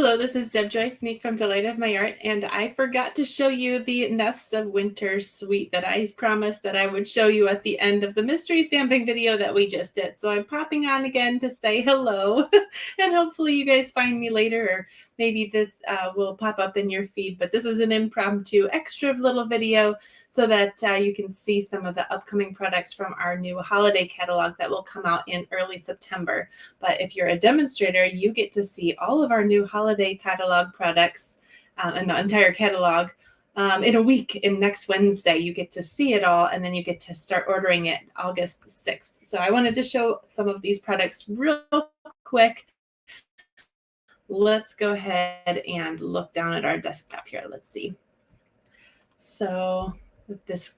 Hello, this is Deb Joy Sneak from Delight of My Art, and I forgot to show you the Nests of Winter suite that I promised that I would show you at the end of the mystery stamping video that we just did. So I'm popping on again to say hello, and hopefully you guys find me later, or maybe this will pop up in your feed. But this is an impromptu extra little video so that you can see some of the upcoming products from our new holiday catalog that will come out in early September. But if you're a demonstrator, you get to see all of our new holiday catalog products and the entire catalog in a week. In next Wednesday, you get to see it all, and then you get to start ordering it August 6th. So I wanted to show some of these products real quick. Let's go ahead and look down at our desktop here. Let's see. So if this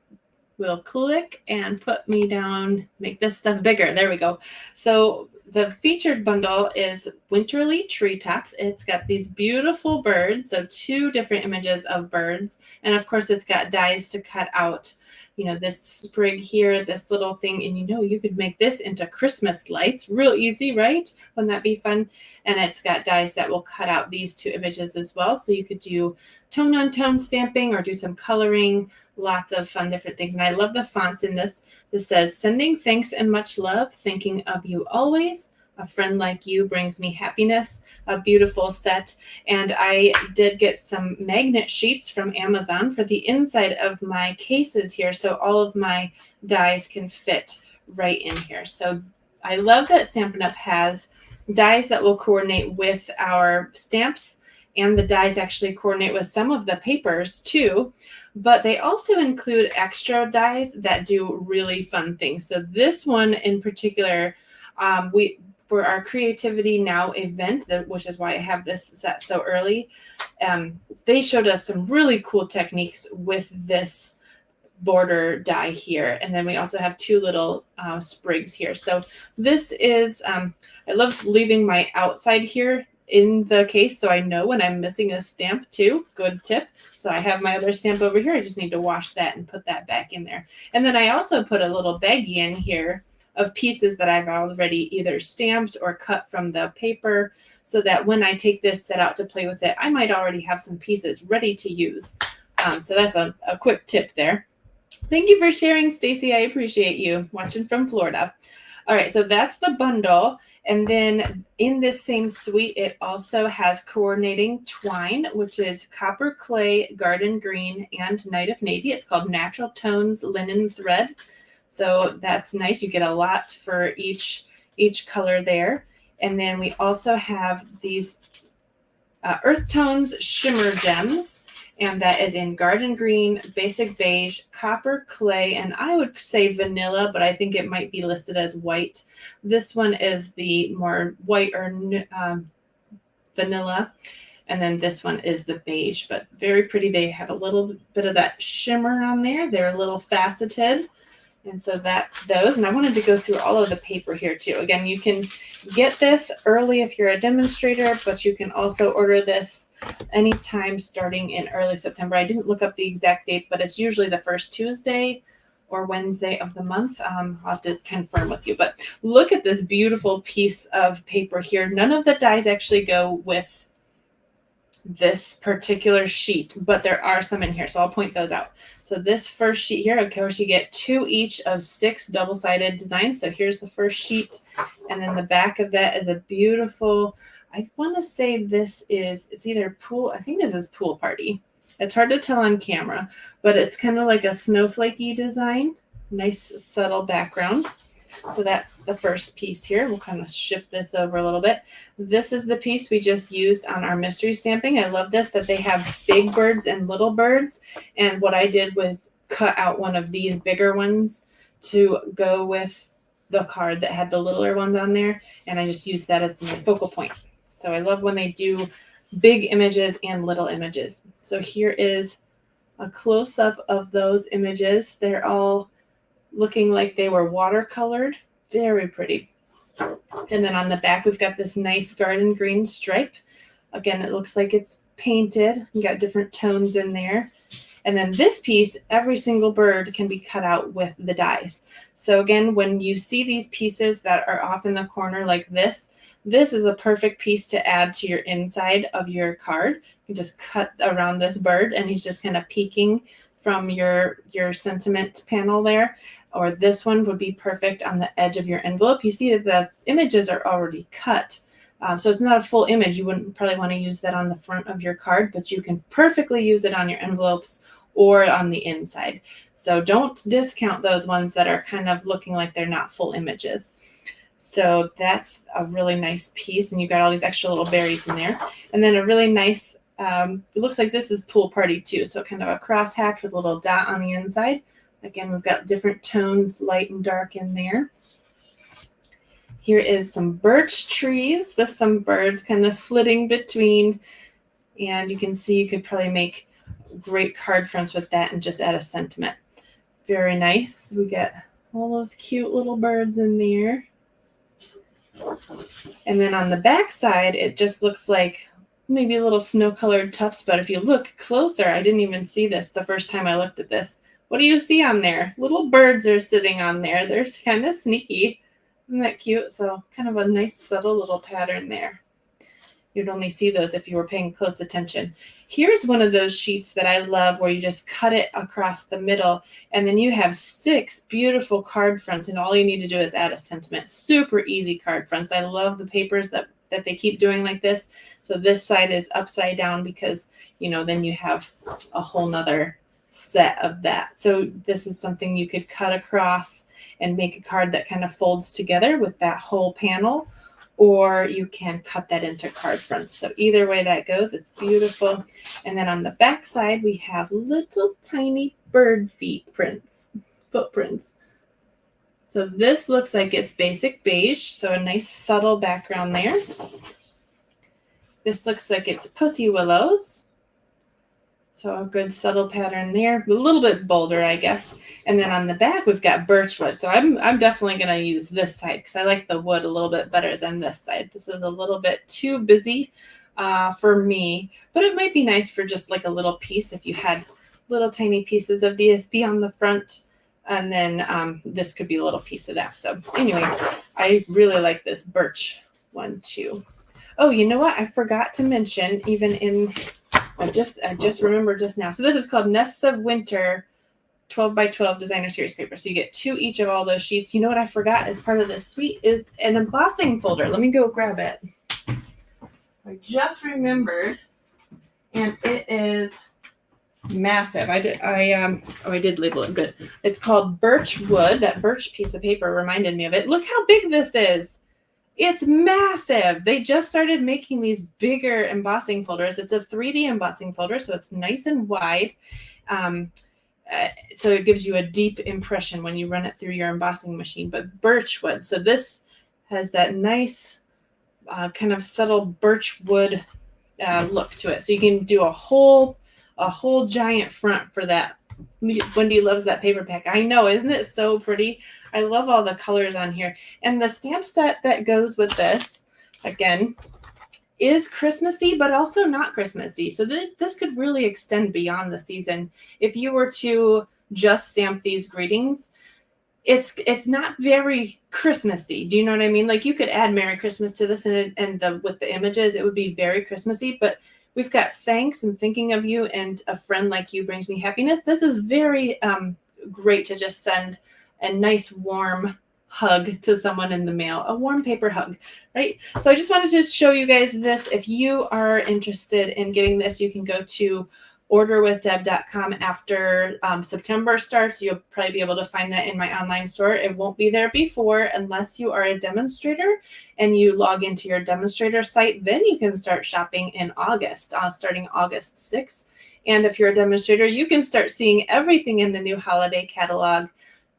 will click and put me down, make this stuff bigger. There we go. So the featured bundle is Winterly Treetops. It's got these beautiful birds, so 2 different images of birds. And of course, it's got dies to cut out, you know, this sprig here, this little thing. And you know, you could make this into Christmas lights. Real easy, right? Wouldn't that be fun? And it's got dies that will cut out these 2 images as well. So you could do tone on tone stamping or do some coloring, lots of fun different things. And I love the fonts in this. This says, "Sending thanks and much love, thinking of you always. A friend like you brings me happiness." A beautiful set. And I did get some magnet sheets from Amazon for the inside of my cases here, so all of my dies can fit right in here. So I love that Stampin' Up! Has dies that will coordinate with our stamps, and the dies actually coordinate with some of the papers too. But they also include extra dies that do really fun things. So this one in particular, for our Creativity Now event, which is why I have this set so early, they showed us some really cool techniques with this border die here. And then we also have 2 little sprigs here. So this is, I love leaving my outside here in the case so I know when I'm missing a stamp too. Good tip. So I have my other stamp over here. I just need to wash that and put that back in there. And then I also put a little baggie in here of pieces that I've already either stamped or cut from the paper, so that when I take this set out to play with it, I might already have some pieces ready to use. So that's a quick tip there. Thank you for sharing, Stacy. I appreciate you watching from Florida. All right, so that's the bundle. And then in this same suite, it also has coordinating twine, which is copper clay, garden green, and night of navy. It's called Natural Tones Linen Thread. So that's nice. You get a lot for each color there. And then we also have these Earth Tones Shimmer Gems. And that is in garden green, basic beige, copper clay, and I would say vanilla, but I think it might be listed as white. This one is the more white or vanilla. And then this one is the beige, but very pretty. They have a little bit of that shimmer on there. They're a little faceted. And so that's those. And I wanted to go through all of the paper here too. Again, you can get this early if you're a demonstrator, but you can also order this anytime starting in early September. I didn't look up the exact date, but it's usually the first Tuesday or Wednesday of the month. I'll have to confirm with you. But look at this beautiful piece of paper here. None of the dies actually go with this particular sheet, but there are some in here, so I'll point those out. So this first sheet here, of course, you get 2 each of 6 double-sided designs. So here's the first sheet, and then the back of that is a beautiful, I want to say this is, it's either pool, I think this is Pool Party. It's hard to tell on camera, but it's kind of like a snowflakey design. Nice subtle background. So that's the first piece here. We'll kind of shift this over a little bit. This is the piece we just used on our mystery stamping. I love this, that they have big birds and little birds. And what I did was cut out one of these bigger ones to go with the card that had the littler ones on there. And I just used that as my focal point. So I love when they do big images and little images. So here is a close-up of those images. They're all looking like they were watercolored. Very pretty. And then on the back, we've got this nice garden green stripe. Again, it looks like it's painted. You got different tones in there. And then this piece, every single bird can be cut out with the dies. So again, when you see these pieces that are off in the corner like this, This is a perfect piece to add to your inside of your card. You just cut around this bird and he's just kind of peeking from your sentiment panel there. Or this one would be perfect on the edge of your envelope. You see that the images are already cut. So it's not a full image. You wouldn't probably want to use that on the front of your card, but you can perfectly use it on your envelopes or on the inside. So don't discount those ones that are kind of looking like they're not full images. So that's a really nice piece, and you've got all these extra little berries in there. And then a really nice, it looks like this is pool party too. So kind of a cross hatch with a little dot on the inside. Again, we've got different tones, light and dark in there. Here is some birch trees with some birds kind of flitting between. And you can see you could probably make great card fronts with that and just add a sentiment. Very nice. We got all those cute little birds in there. And then on the back side, it just looks like maybe a little snow-colored tufts. But if you look closer, I didn't even see this the first time I looked at this. What do you see on there? Little birds are sitting on there. They're kind of sneaky. Isn't that cute? So kind of a nice subtle little pattern there. You'd only see those if you were paying close attention. Here's one of those sheets that I love where you just cut it across the middle and then you have 6 beautiful card fronts and all you need to do is add a sentiment. Super easy card fronts. I love the papers that they keep doing like this. So this side is upside down because, you know, then you have a whole nother set of that. So this is something you could cut across and make a card that kind of folds together with that whole panel. Or you can cut that into card fronts. So either way that goes, it's beautiful. And then on the back side, we have little tiny bird footprints. So this looks like it's basic beige, so a nice subtle background there. This looks like it's pussy willows. So a good subtle pattern there, a little bit bolder, I guess. And then on the back, we've got birch wood. So I'm definitely going to use this side because I like the wood a little bit better than this side. This is a little bit too busy for me, but it might be nice for just like a little piece if you had little tiny pieces of DSP on the front. And then this could be a little piece of that. So anyway, I really like this birch one too. Oh, you know what? I forgot to mention even in... I just remembered just now. So this is called Nests of Winter 12 by 12 designer series paper. So you get 2 each of all those sheets. You know what I forgot as part of this suite is an embossing folder. Let me go grab it. I just remembered, and it is massive. I did label it good. It's called Birch Wood. That birch piece of paper reminded me of it. Look how big this is. It's massive. They just started making these bigger embossing folders. It's a 3D embossing folder, so it's nice and wide. So it gives you a deep impression when you run it through your embossing machine. But birch wood. So this has that nice kind of subtle birch wood look to it. So you can do a whole giant front for that. Wendy loves that paper pack. I know, isn't it so pretty? I love all the colors on here. And the stamp set that goes with this, again, is Christmassy, but also not Christmassy. So this could really extend beyond the season. If you were to just stamp these greetings, it's not very Christmassy. Do you know what I mean? Like you could add Merry Christmas to this and with the images, it would be very Christmassy, but we've got thanks and thinking of you and a friend like you brings me happiness. This is very great to just send a nice warm hug to someone in the mail, a warm paper hug, right? So I just wanted to show you guys this. If you are interested in getting this, you can go to orderwithdeb.com after September starts. You'll probably be able to find that in my online store. It won't be there before unless you are a demonstrator and you log into your demonstrator site. Then you can start shopping in August, starting August 6th. And if you're a demonstrator, you can start seeing everything in the new holiday catalog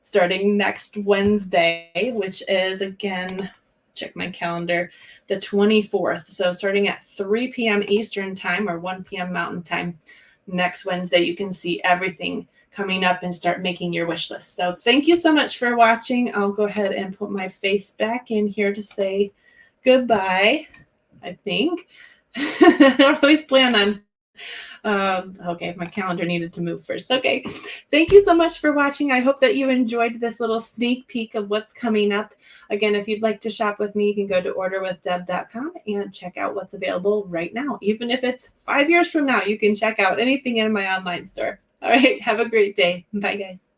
starting next Wednesday, which is, again, check my calendar, the 24th. So starting at 3 p.m. Eastern time or 1 p.m. Mountain time next Wednesday, you can see everything coming up and start making your wish list. So thank you so much for watching. I'll go ahead and put my face back in here to say goodbye, I think. I always plan on Okay, my calendar needed to move first. Okay, thank you so much for watching. I hope that you enjoyed this little sneak peek of what's coming up. Again, if you'd like to shop with me, you can go to orderwithdeb.com and check out what's available right now. Even if it's 5 years from now, you can check out anything in my online store. All right, have a great day. Bye, guys.